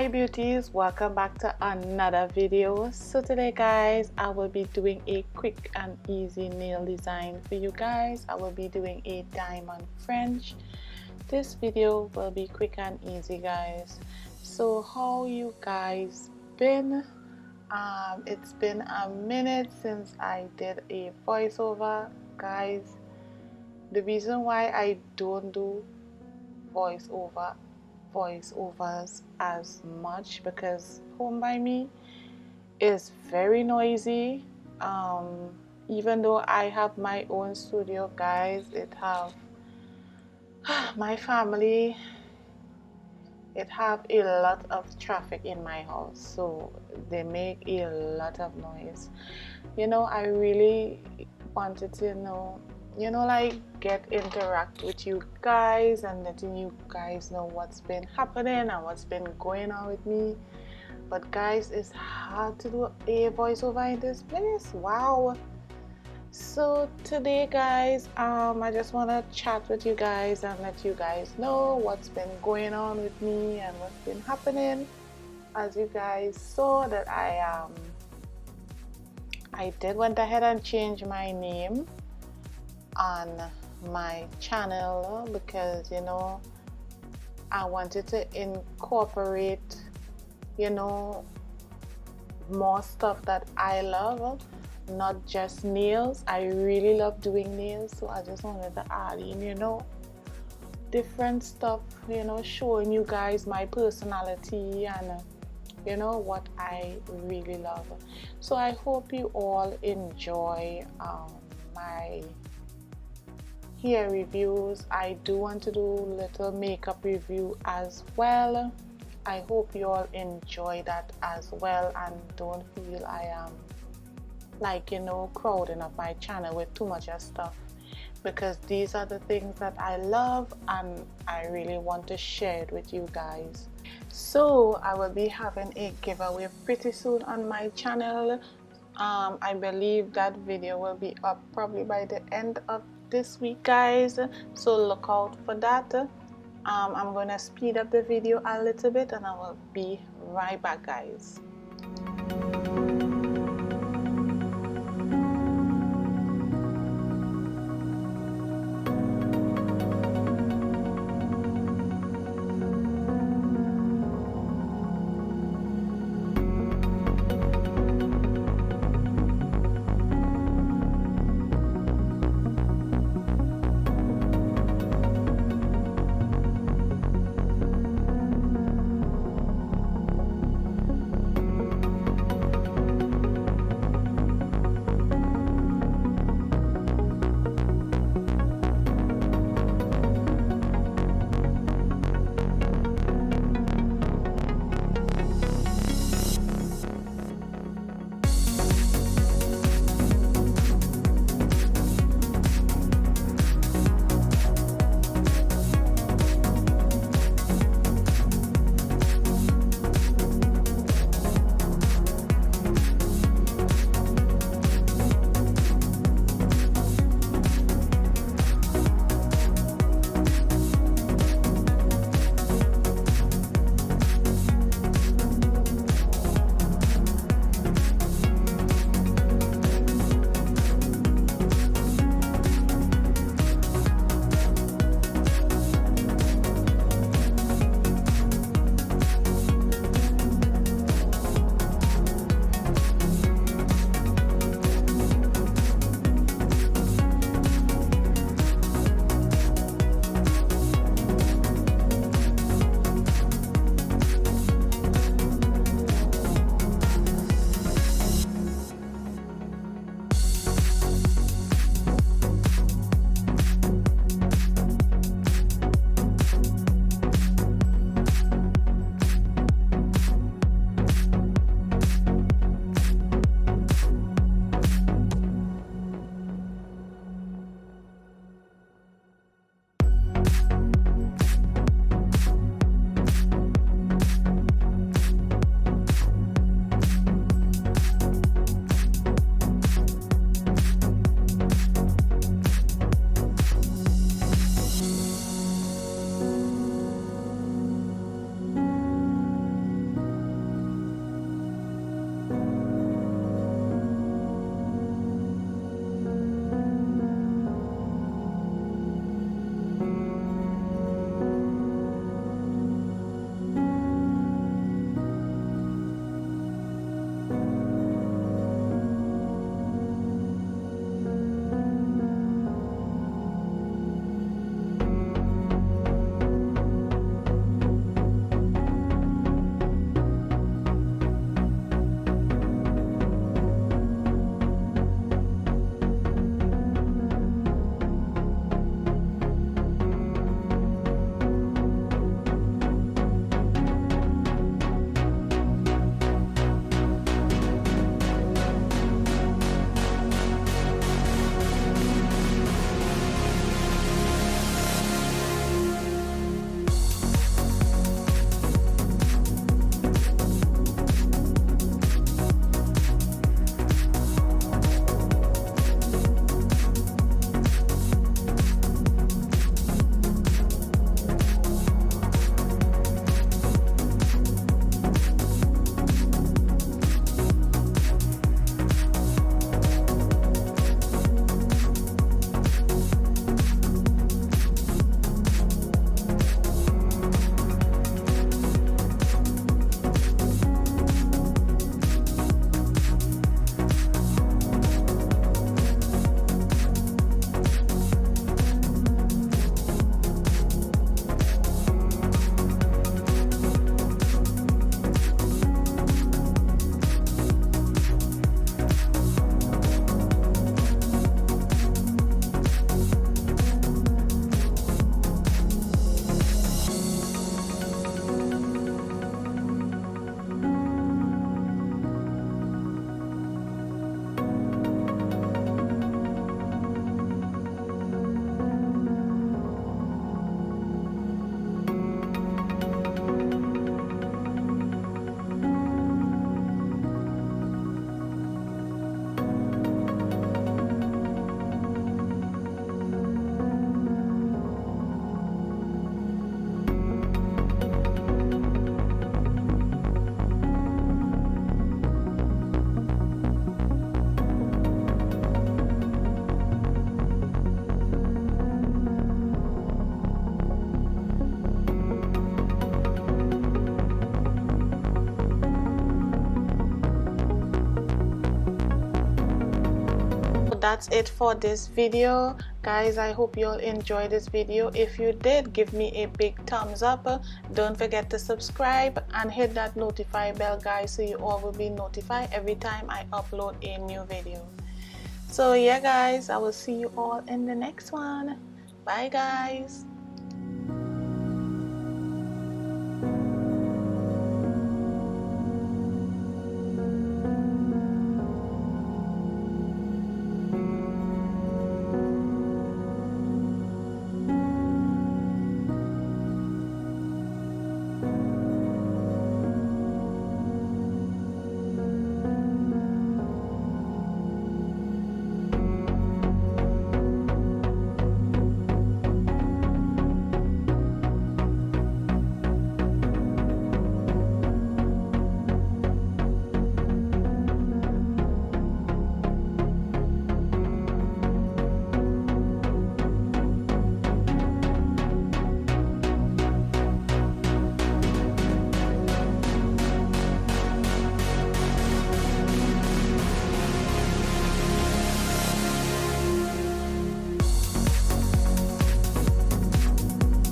Hi beauties, welcome back to another video. So today guys, I will be doing a quick and easy nail design for you guys. I will be doing a diamond French. This video will be quick and easy guys. So how you guys been? It's been a minute since I did a voiceover guys. The reason why I don't do voiceovers as much because home by me is very noisy. Even though I have my own studio guys, it have my family, it have a lot of traffic in my house, so they make a lot of noise. I really wanted to like interact with you guys and letting you guys know what's been happening and what's been going on with me. But guys, it's hard to do a voiceover in this place. Wow. So today guys, I just want to chat with you guys and let you guys know what's been going on with me and what's been happening. As you guys saw that I went ahead and changed my name on my channel because I wanted to incorporate more stuff that I love, not just nails. I really love doing nails, so I just wanted to add in different stuff, showing you guys my personality and what I really love. So I hope you all enjoy my hair reviews. I do want to do little makeup review as well. I hope you all enjoy that as well and don't feel I am crowding up my channel with too much of stuff, because these are the things that I love and I really want to share it with you guys. So I will be having a giveaway pretty soon on my channel. I believe that video will be up probably by the end of this week guys, so look out for that. I'm gonna speed up the video a little bit and I will be right back guys. that's it for this video, guys. I hope you all enjoyed this video. If you did, give me a big thumbs up. Don't forget to subscribe and hit that notify bell, guys, so you all will be notified every time I upload a new video. So yeah, guys, I will see you all in the next one. Bye, guys.